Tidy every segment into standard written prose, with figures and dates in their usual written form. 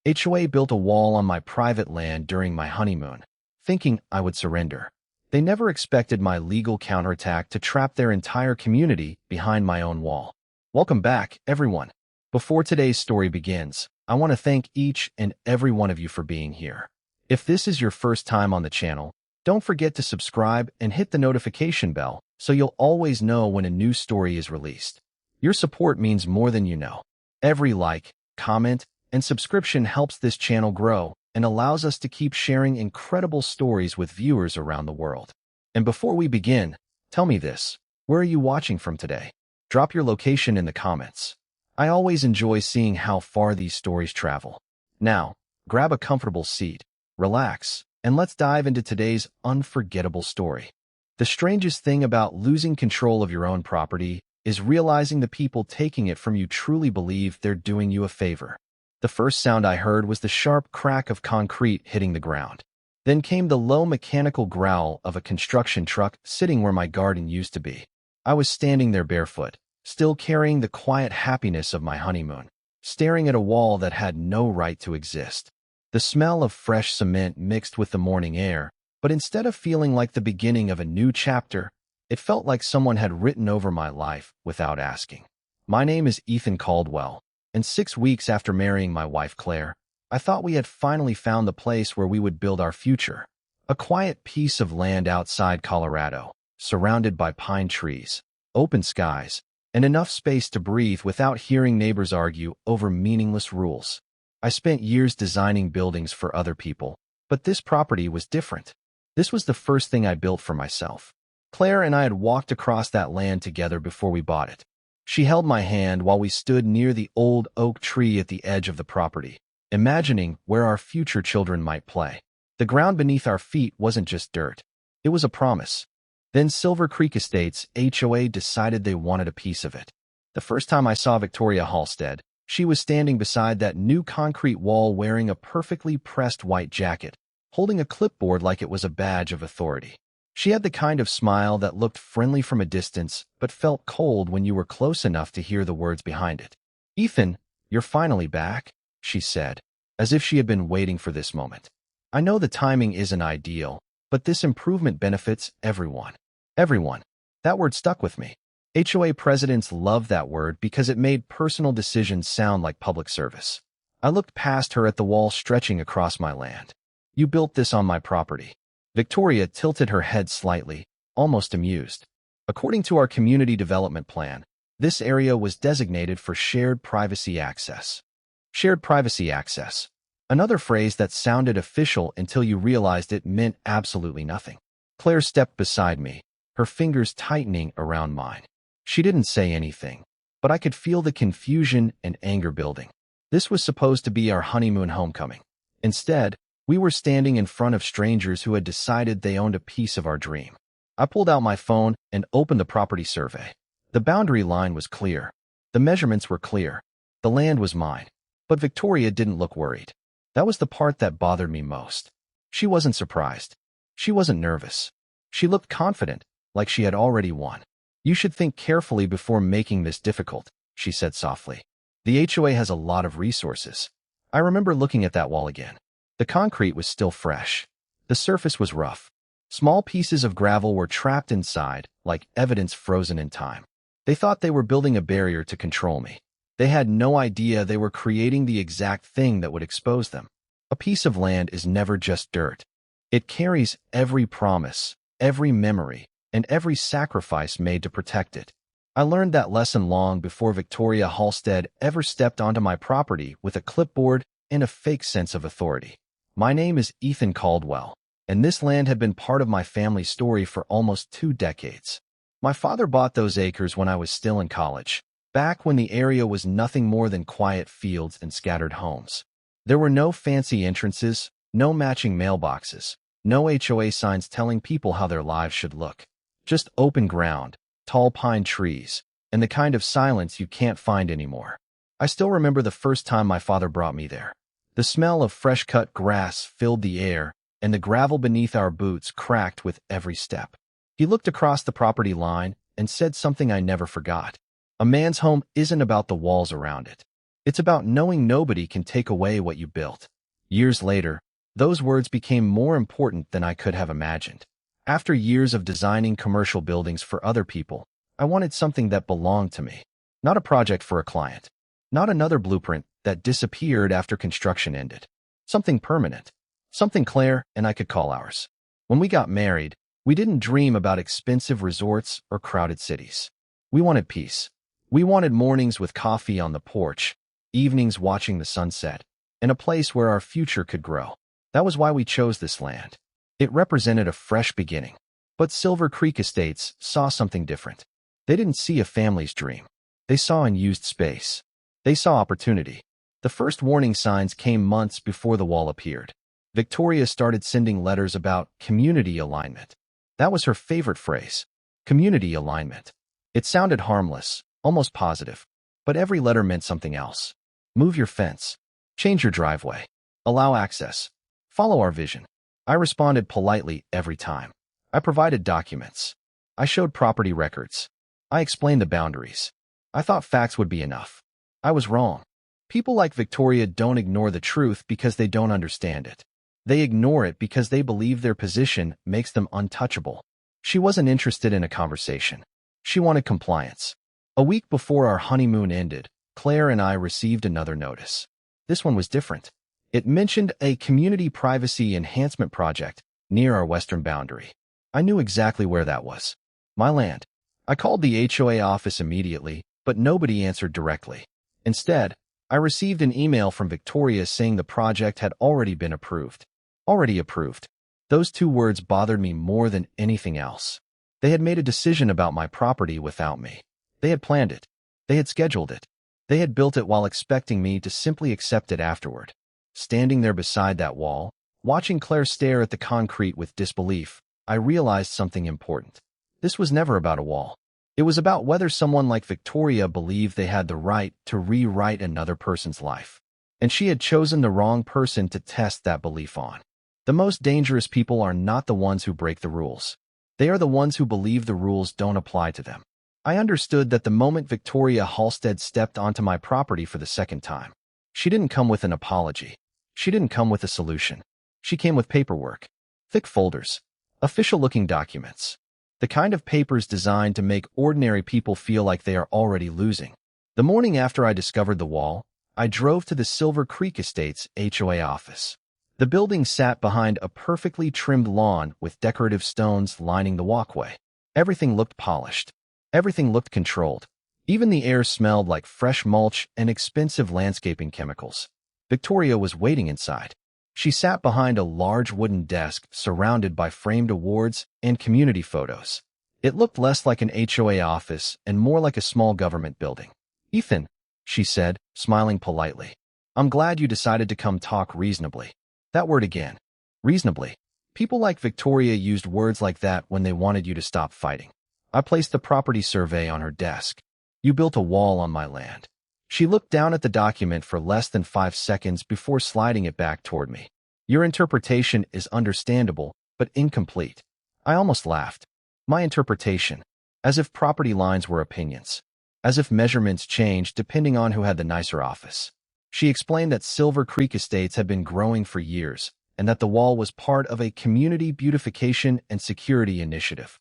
HOA built a wall on my private land during my honeymoon, thinking I would surrender. They never expected my legal counterattack to trap their entire community behind my own wall. Welcome back, everyone. Before today's story begins, I want to thank each and every one of you for being here. If this is your first time on the channel, don't forget to subscribe and hit the notification bell so you'll always know when a new story is released. Your support means more than you know. Every like, comment, and subscription helps this channel grow and allows us to keep sharing incredible stories with viewers around the world. And before we begin, tell me this: where are you watching from today? Drop your location in the comments. I always enjoy seeing how far these stories travel. Now, grab a comfortable seat, relax, and let's dive into today's unforgettable story. The strangest thing about losing control of your own property is realizing the people taking it from you truly believe they're doing you a favor. The first sound I heard was the sharp crack of concrete hitting the ground. Then came the low mechanical growl of a construction truck sitting where my garden used to be. I was standing there barefoot, still carrying the quiet happiness of my honeymoon, staring at a wall that had no right to exist. The smell of fresh cement mixed with the morning air, but instead of feeling like the beginning of a new chapter, it felt like someone had written over my life without asking. My name is Ethan Caldwell, and 6 weeks after marrying my wife Claire, I thought we had finally found the place where we would build our future. A quiet piece of land outside Colorado, surrounded by pine trees, open skies, and enough space to breathe without hearing neighbors argue over meaningless rules. I spent years designing buildings for other people, but this property was different. This was the first thing I built for myself. Claire and I had walked across that land together before we bought it. She held my hand while we stood near the old oak tree at the edge of the property, imagining where our future children might play. The ground beneath our feet wasn't just dirt. It was a promise. Then Silver Creek Estates HOA decided they wanted a piece of it. The first time I saw Victoria Halstead, she was standing beside that new concrete wall wearing a perfectly pressed white jacket, holding a clipboard like it was a badge of authority. She had the kind of smile that looked friendly from a distance but felt cold when you were close enough to hear the words behind it. "Ethan, you're finally back," she said, as if she had been waiting for this moment. "I know the timing isn't ideal, but this improvement benefits everyone." Everyone. That word stuck with me. HOA presidents love that word because it made personal decisions sound like public service. I looked past her at the wall stretching across my land. "You built this on my property." Victoria tilted her head slightly, almost amused. "According to our community development plan, this area was designated for shared privacy access." Shared privacy access. Another phrase that sounded official until you realized it meant absolutely nothing. Claire stepped beside me, her fingers tightening around mine. She didn't say anything, but I could feel the confusion and anger building. This was supposed to be our honeymoon homecoming. Instead, we were standing in front of strangers who had decided they owned a piece of our dream. I pulled out my phone and opened the property survey. The boundary line was clear. The measurements were clear. The land was mine. But Victoria didn't look worried. That was the part that bothered me most. She wasn't surprised. She wasn't nervous. She looked confident, like she had already won. "You should think carefully before making this difficult," she said softly. "The HOA has a lot of resources." I remember looking at that wall again. The concrete was still fresh. The surface was rough. Small pieces of gravel were trapped inside, like evidence frozen in time. They thought they were building a barrier to control me. They had no idea they were creating the exact thing that would expose them. A piece of land is never just dirt. It carries every promise, every memory, and every sacrifice made to protect it. I learned that lesson long before Victoria Halstead ever stepped onto my property with a clipboard and a fake sense of authority. My name is Ethan Caldwell, and this land had been part of my family story for almost 2 decades. My father bought those acres when I was still in college, back when the area was nothing more than quiet fields and scattered homes. There were no fancy entrances, no matching mailboxes, no HOA signs telling people how their lives should look. Just open ground, tall pine trees, and the kind of silence you can't find anymore. I still remember the first time my father brought me there. The smell of fresh-cut grass filled the air, and the gravel beneath our boots cracked with every step. He looked across the property line and said something I never forgot. "A man's home isn't about the walls around it. It's about knowing nobody can take away what you built. Years later, those words became more important than I could have imagined. After years of designing commercial buildings for other people, I wanted something that belonged to me. Not a project for a client. Not another blueprint that disappeared after construction ended. Something permanent. Something Claire and I could call ours. When we got married, we didn't dream about expensive resorts or crowded cities. We wanted peace. We wanted mornings with coffee on the porch, evenings watching the sunset, and a place where our future could grow. That was why we chose this land. It represented a fresh beginning. But Silver Creek Estates saw something different. They didn't see a family's dream. They saw unused space. They saw opportunity. The first warning signs came months before the wall appeared. Victoria started sending letters about community alignment. That was her favorite phrase. Community alignment. It sounded harmless, almost positive. But every letter meant something else. Move your fence. Change your driveway. Allow access. Follow our vision. I responded politely every time. I provided documents. I showed property records. I explained the boundaries. I thought facts would be enough. I was wrong. People like Victoria don't ignore the truth because they don't understand it. They ignore it because they believe their position makes them untouchable. She wasn't interested in a conversation. She wanted compliance. A week before our honeymoon ended, Claire and I received another notice. This one was different. It mentioned a community privacy enhancement project near our western boundary. I knew exactly where that was. My land. I called the HOA office immediately, but nobody answered directly. Instead, I received an email from Victoria saying the project had already been approved. Already approved. Those two words bothered me more than anything else. They had made a decision about my property without me. They had planned it. They had scheduled it. They had built it while expecting me to simply accept it afterward. Standing there beside that wall, watching Claire stare at the concrete with disbelief, I realized something important. This was never about a wall. It was about whether someone like Victoria believed they had the right to rewrite another person's life. And she had chosen the wrong person to test that belief on. The most dangerous people are not the ones who break the rules. They are the ones who believe the rules don't apply to them. I understood that the moment Victoria Halstead stepped onto my property for the second time. She didn't come with an apology. She didn't come with a solution. She came with paperwork. Thick folders. Official-looking documents. The kind of papers designed to make ordinary people feel like they are already losing. The morning after I discovered the wall, I drove to the Silver Creek Estates HOA office. The building sat behind a perfectly trimmed lawn with decorative stones lining the walkway. Everything looked polished. Everything looked controlled. Even the air smelled like fresh mulch and expensive landscaping chemicals. Victoria was waiting inside. She sat behind a large wooden desk surrounded by framed awards and community photos. It looked less like an HOA office and more like a small government building. "Ethan," she said, smiling politely. "I'm glad you decided to come talk reasonably." That word again. Reasonably. People like Victoria used words like that when they wanted you to stop fighting. I placed the property survey on her desk. "You built a wall on my land." She looked down at the document for less than 5 seconds before sliding it back toward me. "Your interpretation is understandable, but incomplete." I almost laughed. My interpretation. As if property lines were opinions. As if measurements changed depending on who had the nicer office. She explained that Silver Creek Estates had been growing for years, and that the wall was part of a community beautification and security initiative.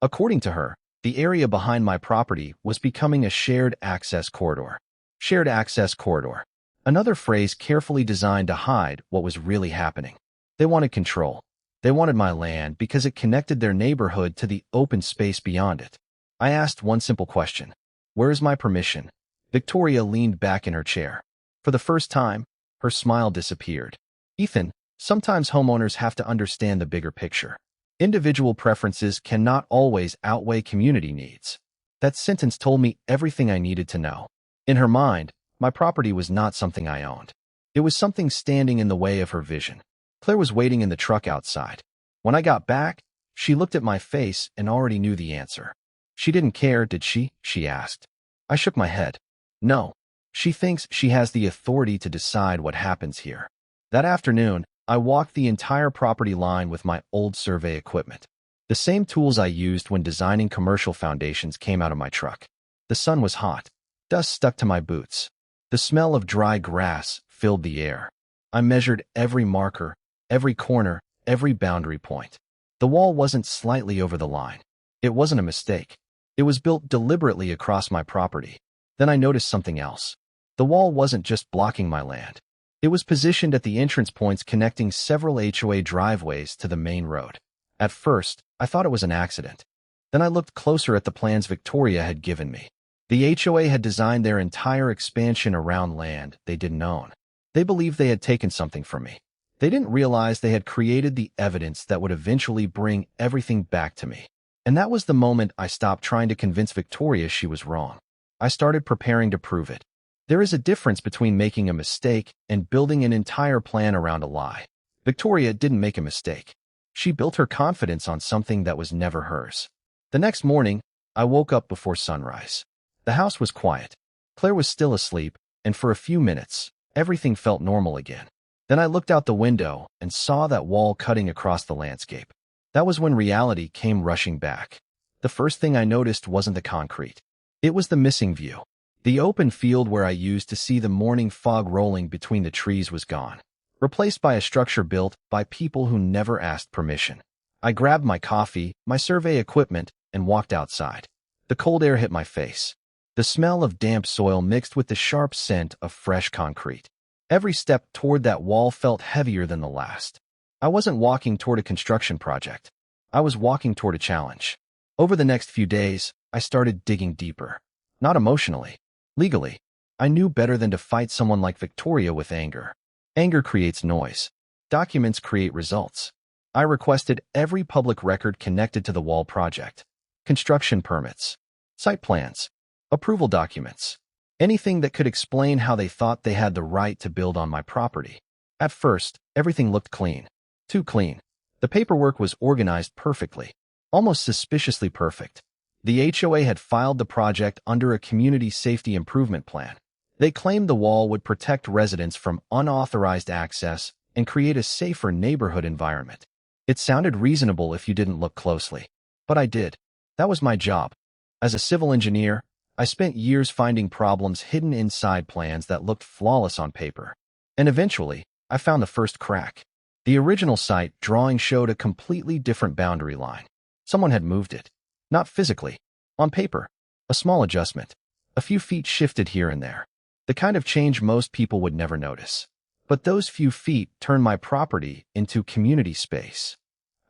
According to her, the area behind my property was becoming a shared access corridor. Shared access corridor. Another phrase carefully designed to hide what was really happening. They wanted control. They wanted my land because it connected their neighborhood to the open space beyond it. I asked one simple question. "Where is my permission?" Victoria leaned back in her chair. For the first time, her smile disappeared. "Ethan, sometimes homeowners have to understand the bigger picture. Individual preferences cannot always outweigh community needs." That sentence told me everything I needed to know. In her mind, my property was not something I owned. It was something standing in the way of her vision. Claire was waiting in the truck outside. When I got back, she looked at my face and already knew the answer. "She didn't care, did she?" she asked. I shook my head. "No. She thinks she has the authority to decide what happens here." That afternoon, I walked the entire property line with my old survey equipment. The same tools I used when designing commercial foundations came out of my truck. The sun was hot. Dust stuck to my boots. The smell of dry grass filled the air. I measured every marker, every corner, every boundary point. The wall wasn't slightly over the line. It wasn't a mistake. It was built deliberately across my property. Then I noticed something else. The wall wasn't just blocking my land. It was positioned at the entrance points connecting several HOA driveways to the main road. At first, I thought it was an accident. Then I looked closer at the plans Victoria had given me. The HOA had designed their entire expansion around land they didn't own. They believed they had taken something from me. They didn't realize they had created the evidence that would eventually bring everything back to me. And that was the moment I stopped trying to convince Victoria she was wrong. I started preparing to prove it. There is a difference between making a mistake and building an entire plan around a lie. Victoria didn't make a mistake. She built her confidence on something that was never hers. The next morning, I woke up before sunrise. The house was quiet. Claire was still asleep, and for a few minutes, everything felt normal again. Then I looked out the window and saw that wall cutting across the landscape. That was when reality came rushing back. The first thing I noticed wasn't the concrete. It was the missing view. The open field where I used to see the morning fog rolling between the trees was gone, replaced by a structure built by people who never asked permission. I grabbed my coffee, my survey equipment, and walked outside. The cold air hit my face. The smell of damp soil mixed with the sharp scent of fresh concrete. Every step toward that wall felt heavier than the last. I wasn't walking toward a construction project. I was walking toward a challenge. Over the next few days, I started digging deeper. Not emotionally. Legally. I knew better than to fight someone like Victoria with anger. Anger creates noise. Documents create results. I requested every public record connected to the wall project. Construction permits. Site plans. Approval documents. Anything that could explain how they thought they had the right to build on my property. At first, everything looked clean. Too clean. The paperwork was organized perfectly. Almost suspiciously perfect. The HOA had filed the project under a community safety improvement plan. They claimed the wall would protect residents from unauthorized access and create a safer neighborhood environment. It sounded reasonable if you didn't look closely. But I did. That was my job. As a civil engineer, I spent years finding problems hidden inside plans that looked flawless on paper. And eventually, I found the first crack. The original site drawing showed a completely different boundary line. Someone had moved it. Not physically. On paper. A small adjustment. A few feet shifted here and there. The kind of change most people would never notice. But those few feet turned my property into community space.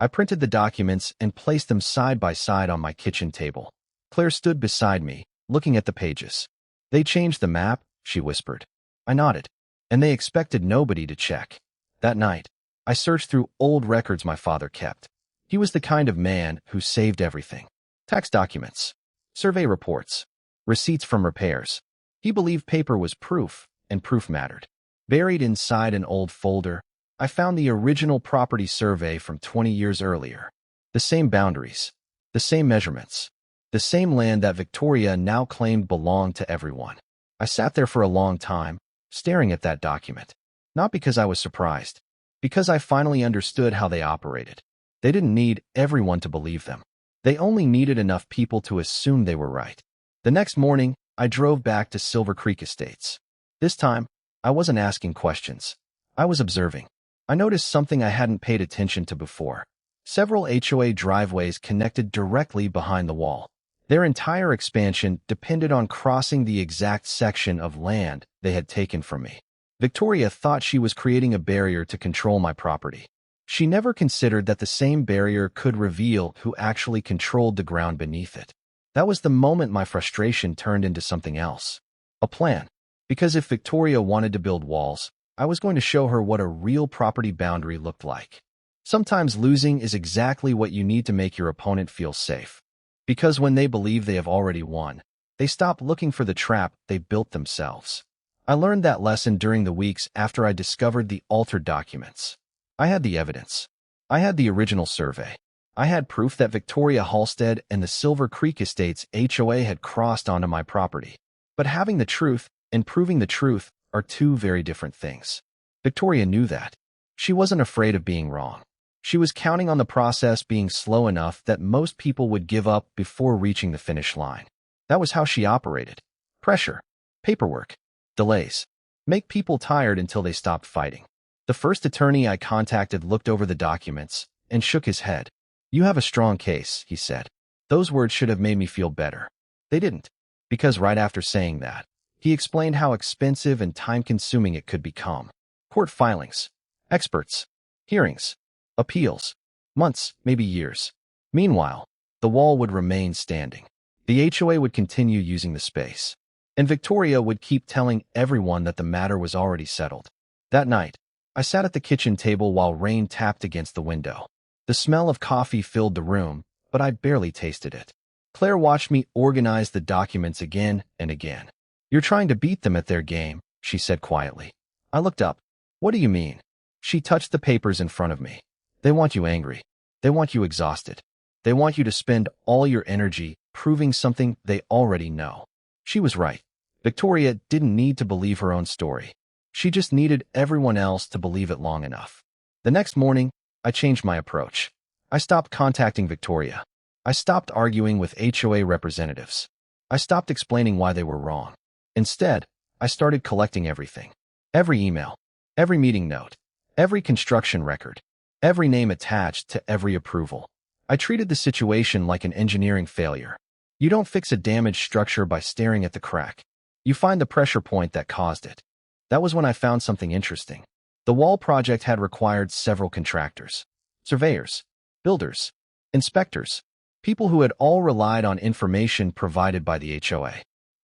I printed the documents and placed them side by side on my kitchen table. Claire stood beside me, looking at the pages. "They changed the map," she whispered. I nodded. And they expected nobody to check. That night, I searched through old records my father kept. He was the kind of man who saved everything. Tax documents, survey reports, receipts from repairs. He believed paper was proof, and proof mattered. Buried inside an old folder, I found the original property survey from 20 years earlier. The same boundaries, the same measurements, the same land that Victoria now claimed belonged to everyone. I sat there for a long time, staring at that document. Not because I was surprised, because I finally understood how they operated. They didn't need everyone to believe them. They only needed enough people to assume they were right. The next morning, I drove back to Silver Creek Estates. This time, I wasn't asking questions. I was observing. I noticed something I hadn't paid attention to before. Several HOA driveways connected directly behind the wall. Their entire expansion depended on crossing the exact section of land they had taken from me. Victoria thought she was creating a barrier to control my property. She never considered that the same barrier could reveal who actually controlled the ground beneath it. That was the moment my frustration turned into something else. A plan. Because if Victoria wanted to build walls, I was going to show her what a real property boundary looked like. Sometimes losing is exactly what you need to make your opponent feel safe. Because when they believe they have already won, they stop looking for the trap they built themselves. I learned that lesson during the weeks after I discovered the altered documents. I had the evidence. I had the original survey. I had proof that Victoria Halstead and the Silver Creek Estates HOA had crossed onto my property. But having the truth and proving the truth are two very different things. Victoria knew that. She wasn't afraid of being wrong. She was counting on the process being slow enough that most people would give up before reaching the finish line. That was how she operated. Pressure. Paperwork. Delays. Make people tired until they stopped fighting. The first attorney I contacted looked over the documents and shook his head. You have a strong case, he said. Those words should have made me feel better. They didn't, because right after saying that, he explained how expensive and time-consuming it could become. Court filings, experts, hearings, appeals, months, maybe years. Meanwhile, the wall would remain standing. The HOA would continue using the space, and Victoria would keep telling everyone that the matter was already settled. That night, I sat at the kitchen table while rain tapped against the window. The smell of coffee filled the room, but I barely tasted it. Claire watched me organize the documents again and again. You're trying to beat them at their game, she said quietly. I looked up. What do you mean? She touched the papers in front of me. They want you angry. They want you exhausted. They want you to spend all your energy proving something they already know. She was right. Victoria didn't need to believe her own story. She just needed everyone else to believe it long enough. The next morning, I changed my approach. I stopped contacting Victoria. I stopped arguing with HOA representatives. I stopped explaining why they were wrong. Instead, I started collecting everything. Every email, every meeting note, every construction record, every name attached to every approval. I treated the situation like an engineering failure. You don't fix a damaged structure by staring at the crack. You find the pressure point that caused it. That was when I found something interesting. The wall project had required several contractors, surveyors, builders, inspectors, people who had all relied on information provided by the HOA.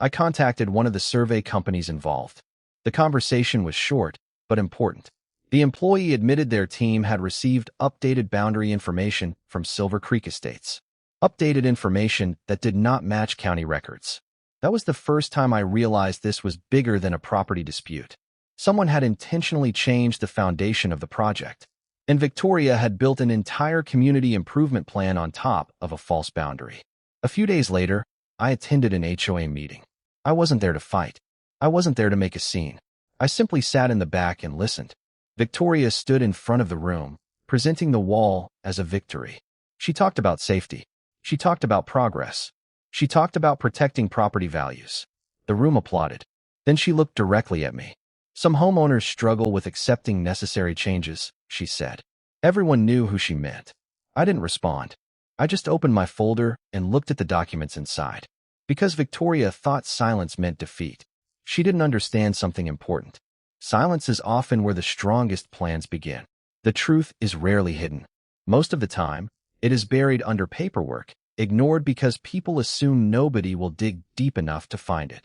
I contacted one of the survey companies involved. The conversation was short, but important. The employee admitted their team had received updated boundary information from Silver Creek Estates. Updated information that did not match county records. That was the first time I realized this was bigger than a property dispute. Someone had intentionally changed the foundation of the project, and Victoria had built an entire community improvement plan on top of a false boundary. A few days later, I attended an HOA meeting. I wasn't there to fight. I wasn't there to make a scene. I simply sat in the back and listened. Victoria stood in front of the room, presenting the wall as a victory. She talked about safety. She talked about progress. She talked about protecting property values. The room applauded. Then she looked directly at me. Some homeowners struggle with accepting necessary changes, she said. Everyone knew who she meant. I didn't respond. I just opened my folder and looked at the documents inside. Because Victoria thought silence meant defeat, she didn't understand something important. Silence is often where the strongest plans begin. The truth is rarely hidden. Most of the time, it is buried under paperwork, ignored because people assume nobody will dig deep enough to find it.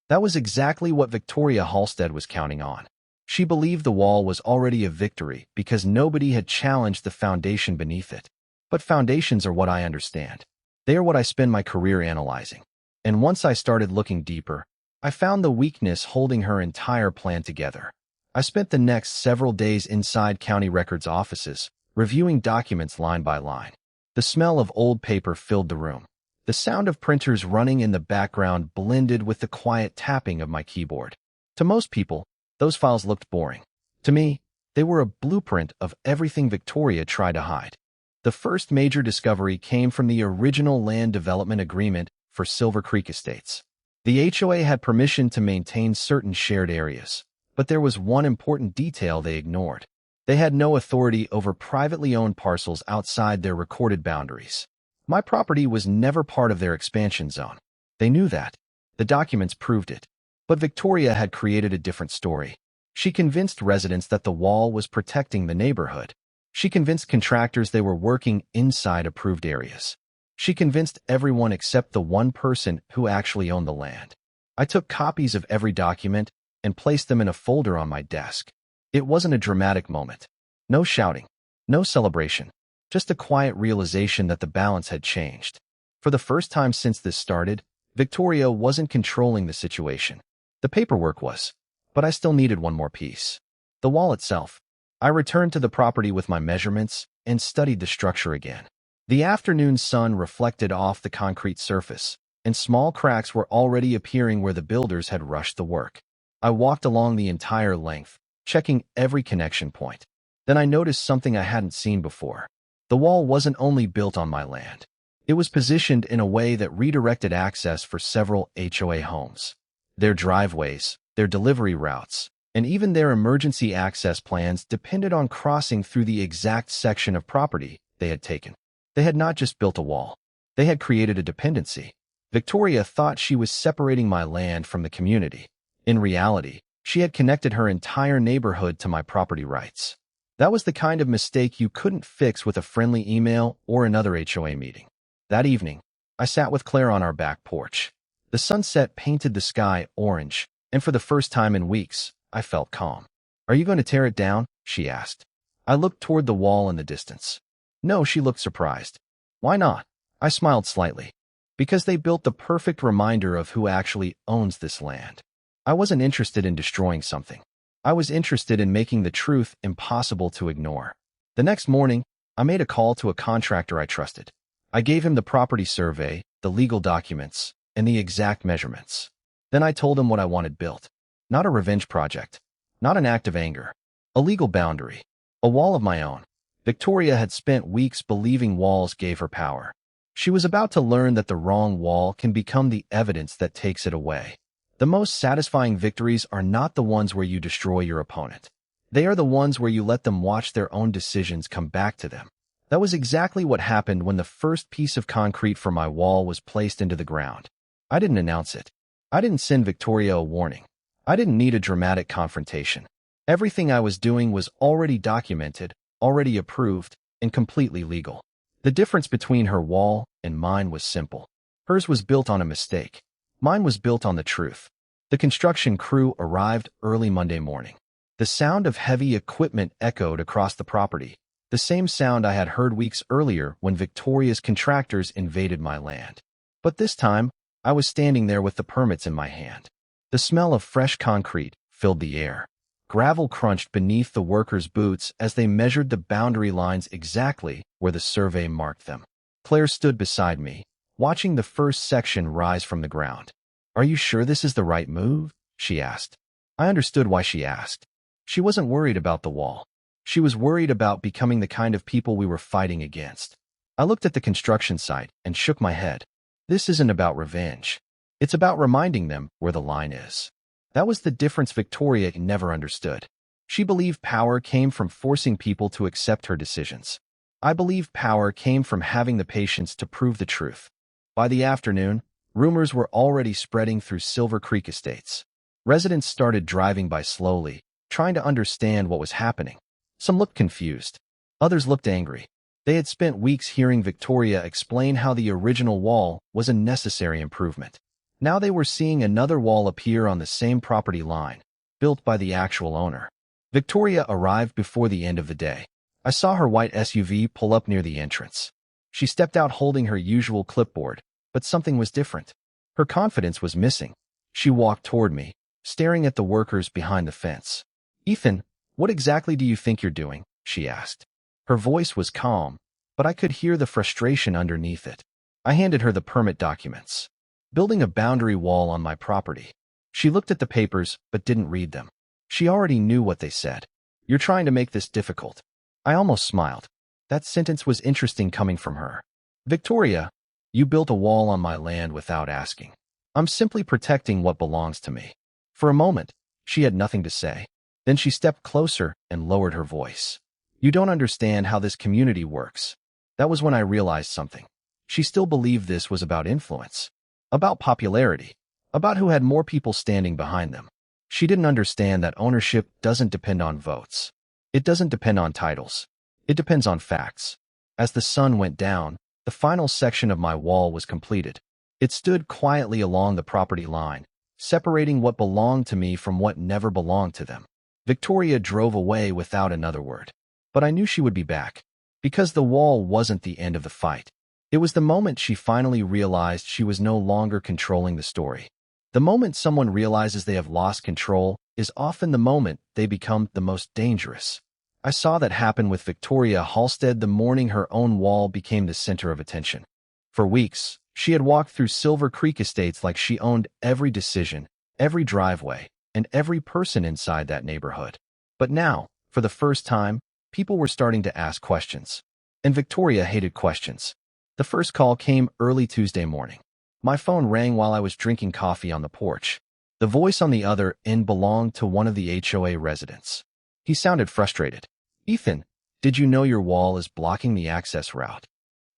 That was exactly what Victoria Halstead was counting on. She believed the wall was already a victory because nobody had challenged the foundation beneath it. But foundations are what I understand. They are what I spend my career analyzing. And once I started looking deeper, I found the weakness holding her entire plan together. I spent the next several days inside county records offices, reviewing documents line by line. The smell of old paper filled the room. The sound of printers running in the background blended with the quiet tapping of my keyboard. To most people, those files looked boring. To me, they were a blueprint of everything Victoria tried to hide. The first major discovery came from the original land development agreement for Silver Creek Estates. The HOA had permission to maintain certain shared areas, but there was one important detail they ignored. They had no authority over privately owned parcels outside their recorded boundaries. My property was never part of their expansion zone. They knew that. The documents proved it. But Victoria had created a different story. She convinced residents that the wall was protecting the neighborhood. She convinced contractors they were working inside approved areas. She convinced everyone except the one person who actually owned the land. I took copies of every document and placed them in a folder on my desk. It wasn't a dramatic moment. No shouting. No celebration. Just a quiet realization that the balance had changed. For the first time since this started, Victoria wasn't controlling the situation. The paperwork was. But I still needed one more piece. The wall itself. I returned to the property with my measurements and studied the structure again. The afternoon sun reflected off the concrete surface, and small cracks were already appearing where the builders had rushed the work. I walked along the entire length, checking every connection point. Then I noticed something I hadn't seen before. The wall wasn't only built on my land. It was positioned in a way that redirected access for several HOA homes. Their driveways, their delivery routes, and even their emergency access plans depended on crossing through the exact section of property they had taken. They had not just built a wall. They had created a dependency. Victoria thought she was separating my land from the community. In reality, she had connected her entire neighborhood to my property rights. That was the kind of mistake you couldn't fix with a friendly email or another HOA meeting. That evening, I sat with Claire on our back porch. The sunset painted the sky orange, and for the first time in weeks, I felt calm. "Are you going to tear it down?" she asked. I looked toward the wall in the distance. "No," she looked surprised. "Why not?" I smiled slightly. "Because they built the perfect reminder of who actually owns this land." I wasn't interested in destroying something. I was interested in making the truth impossible to ignore. The next morning, I made a call to a contractor I trusted. I gave him the property survey, the legal documents, and the exact measurements. Then I told him what I wanted built. Not a revenge project. Not an act of anger. A legal boundary. A wall of my own. Victoria had spent weeks believing walls gave her power. She was about to learn that the wrong wall can become the evidence that takes it away. The most satisfying victories are not the ones where you destroy your opponent. They are the ones where you let them watch their own decisions come back to them. That was exactly what happened when the first piece of concrete for my wall was placed into the ground. I didn't announce it. I didn't send Victoria a warning. I didn't need a dramatic confrontation. Everything I was doing was already documented, already approved, and completely legal. The difference between her wall and mine was simple. Hers was built on a mistake. Mine was built on the truth. The construction crew arrived early Monday morning. The sound of heavy equipment echoed across the property, the same sound I had heard weeks earlier when Victoria's contractors invaded my land. But this time, I was standing there with the permits in my hand. The smell of fresh concrete filled the air. Gravel crunched beneath the workers' boots as they measured the boundary lines exactly where the survey marked them. Claire stood beside me, watching the first section rise from the ground. "Are you sure this is the right move?" she asked. I understood why she asked. She wasn't worried about the wall. She was worried about becoming the kind of people we were fighting against. I looked at the construction site and shook my head. This isn't about revenge. It's about reminding them where the line is. That was the difference Victoria never understood. She believed power came from forcing people to accept her decisions. I believed power came from having the patience to prove the truth. By the afternoon, rumors were already spreading through Silver Creek Estates. Residents started driving by slowly, trying to understand what was happening. Some looked confused. Others looked angry. They had spent weeks hearing Victoria explain how the original wall was a necessary improvement. Now they were seeing another wall appear on the same property line, built by the actual owner. Victoria arrived before the end of the day. I saw her white SUV pull up near the entrance. She stepped out holding her usual clipboard, but something was different. Her confidence was missing. She walked toward me, staring at the workers behind the fence. "Ethan, what exactly do you think you're doing?" she asked. Her voice was calm, but I could hear the frustration underneath it. I handed her the permit documents. "Building a boundary wall on my property." She looked at the papers, but didn't read them. She already knew what they said. "You're trying to make this difficult." I almost smiled. That sentence was interesting coming from her. "Victoria, you built a wall on my land without asking. I'm simply protecting what belongs to me." For a moment, she had nothing to say. Then she stepped closer and lowered her voice. "You don't understand how this community works." That was when I realized something. She still believed this was about influence, about popularity, about who had more people standing behind them. She didn't understand that ownership doesn't depend on votes. It doesn't depend on titles. It depends on facts. As the sun went down, the final section of my wall was completed. It stood quietly along the property line, separating what belonged to me from what never belonged to them. Victoria drove away without another word. But I knew she would be back, because the wall wasn't the end of the fight. It was the moment she finally realized she was no longer controlling the story. The moment someone realizes they have lost control is often the moment they become the most dangerous. I saw that happen with Victoria Halstead the morning her own wall became the center of attention. For weeks, she had walked through Silver Creek Estates like she owned every decision, every driveway, and every person inside that neighborhood. But now, for the first time, people were starting to ask questions. And Victoria hated questions. The first call came early Tuesday morning. My phone rang while I was drinking coffee on the porch. The voice on the other end belonged to one of the HOA residents. He sounded frustrated. "Ethan, did you know your wall is blocking the access route?"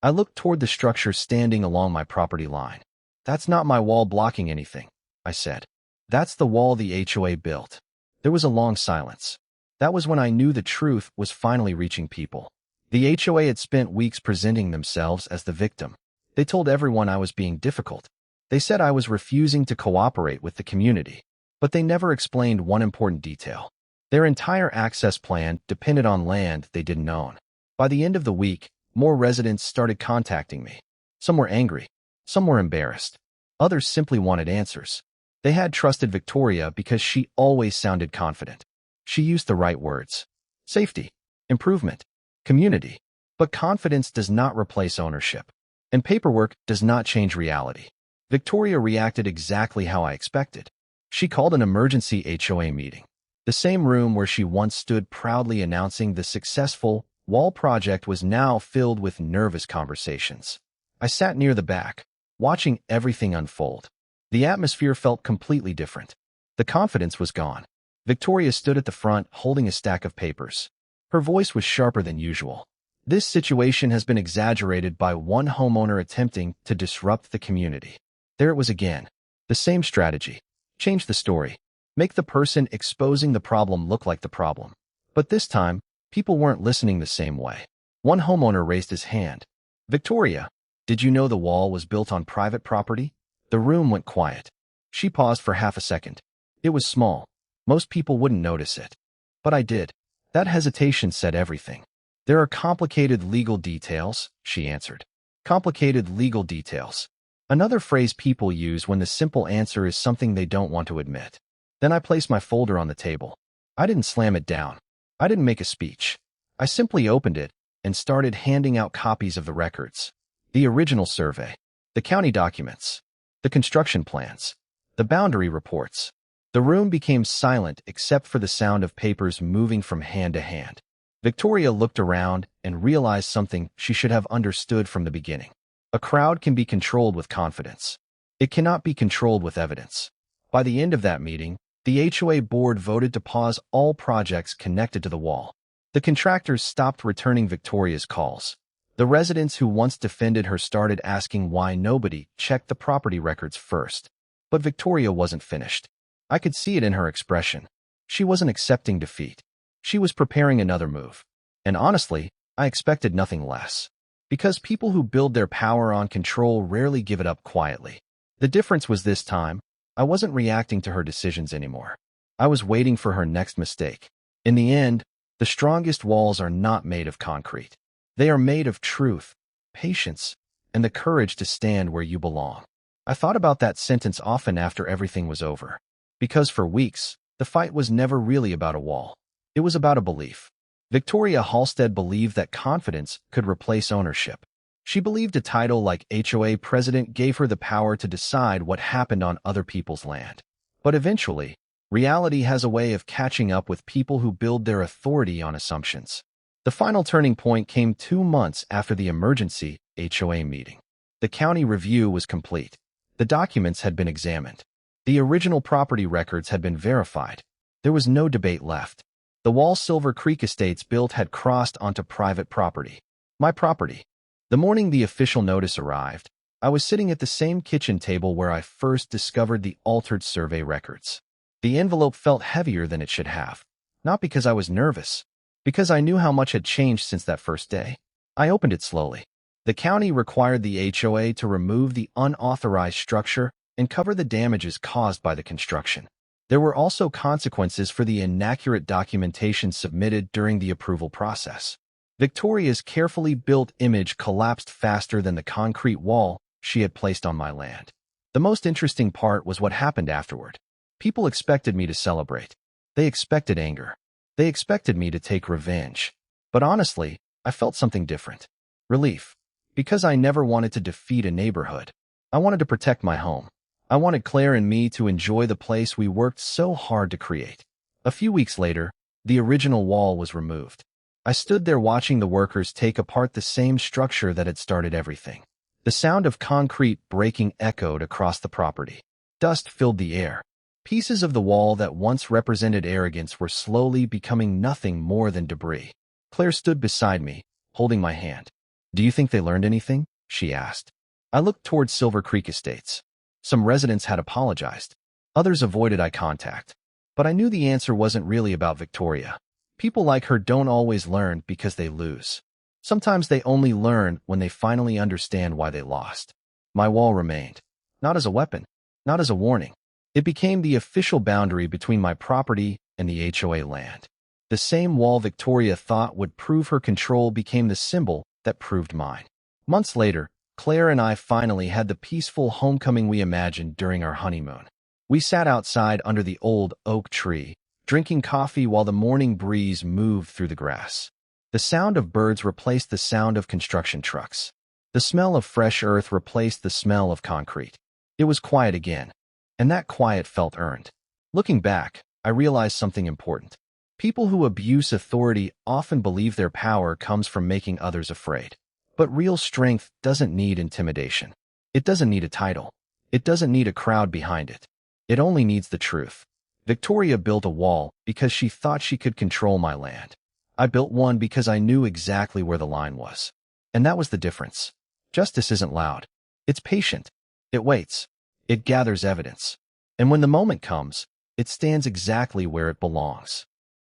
I looked toward the structure standing along my property line. "That's not my wall blocking anything," I said. "That's the wall the HOA built." There was a long silence. That was when I knew the truth was finally reaching people. The HOA had spent weeks presenting themselves as the victim. They told everyone I was being difficult. They said I was refusing to cooperate with the community. But they never explained one important detail. Their entire access plan depended on land they didn't own. By the end of the week, more residents started contacting me. Some were angry. Some were embarrassed. Others simply wanted answers. They had trusted Victoria because she always sounded confident. She used the right words: safety, improvement, community. But confidence does not replace ownership. And paperwork does not change reality. Victoria reacted exactly how I expected. She called an emergency HOA meeting. The same room where she once stood proudly announcing the successful wall project was now filled with nervous conversations. I sat near the back, watching everything unfold. The atmosphere felt completely different. The confidence was gone. Victoria stood at the front holding a stack of papers. Her voice was sharper than usual. "This situation has been exaggerated by one homeowner attempting to disrupt the community." There it was again. The same strategy. Change the story. Make the person exposing the problem look like the problem. But this time, people weren't listening the same way. One homeowner raised his hand. "Victoria, did you know the wall was built on private property?" The room went quiet. She paused for half a second. It was small. Most people wouldn't notice it. But I did. That hesitation said everything. "There are complicated legal details," she answered. Complicated legal details. Another phrase people use when the simple answer is something they don't want to admit. Then I placed my folder on the table. I didn't slam it down. I didn't make a speech. I simply opened it and started handing out copies of the records. The original survey, the county documents, the construction plans, the boundary reports. The room became silent except for the sound of papers moving from hand to hand. Victoria looked around and realized something she should have understood from the beginning. A crowd can be controlled with confidence. It cannot be controlled with evidence. By the end of that meeting, the HOA board voted to pause all projects connected to the wall. The contractors stopped returning Victoria's calls. The residents who once defended her started asking why nobody checked the property records first. But Victoria wasn't finished. I could see it in her expression. She wasn't accepting defeat. She was preparing another move. And honestly, I expected nothing less. Because people who build their power on control rarely give it up quietly. The difference was this time, I wasn't reacting to her decisions anymore. I was waiting for her next mistake. In the end, the strongest walls are not made of concrete. They are made of truth, patience, and the courage to stand where you belong. I thought about that sentence often after everything was over. Because for weeks, the fight was never really about a wall. It was about a belief. Victoria Halstead believed that confidence could replace ownership. She believed a title like HOA president gave her the power to decide what happened on other people's land. But eventually, reality has a way of catching up with people who build their authority on assumptions. The final turning point came 2 months after the emergency HOA meeting. The county review was complete. The documents had been examined. The original property records had been verified. There was no debate left. The wall Silver Creek Estates built had crossed onto private property. My property. The morning the official notice arrived, I was sitting at the same kitchen table where I first discovered the altered survey records. The envelope felt heavier than it should have. Not because I was nervous, because I knew how much had changed since that first day. I opened it slowly. The county required the HOA to remove the unauthorized structure and cover the damages caused by the construction. There were also consequences for the inaccurate documentation submitted during the approval process. Victoria's carefully built image collapsed faster than the concrete wall she had placed on my land. The most interesting part was what happened afterward. People expected me to celebrate. They expected anger. They expected me to take revenge. But honestly, I felt something different. Relief. Because I never wanted to defeat a neighborhood. I wanted to protect my home. I wanted Claire and me to enjoy the place we worked so hard to create. A few weeks later, the original wall was removed. I stood there watching the workers take apart the same structure that had started everything. The sound of concrete breaking echoed across the property. Dust filled the air. Pieces of the wall that once represented arrogance were slowly becoming nothing more than debris. Claire stood beside me, holding my hand. "Do you think they learned anything?" she asked. I looked toward Silver Creek Estates. Some residents had apologized. Others avoided eye contact. But I knew the answer wasn't really about Victoria. People like her don't always learn because they lose. Sometimes they only learn when they finally understand why they lost. My wall remained. Not as a weapon, not as a warning. It became the official boundary between my property and the HOA land. The same wall Victoria thought would prove her control became the symbol that proved mine. Months later, Claire and I finally had the peaceful homecoming we imagined during our honeymoon. We sat outside under the old oak tree, drinking coffee while the morning breeze moved through the grass. The sound of birds replaced the sound of construction trucks. The smell of fresh earth replaced the smell of concrete. It was quiet again, and that quiet felt earned. Looking back, I realized something important. People who abuse authority often believe their power comes from making others afraid. But real strength doesn't need intimidation. It doesn't need a title. It doesn't need a crowd behind it. It only needs the truth. Victoria built a wall because she thought she could control my land. I built one because I knew exactly where the line was. And that was the difference. Justice isn't loud. It's patient. It waits. It gathers evidence. And when the moment comes, it stands exactly where it belongs.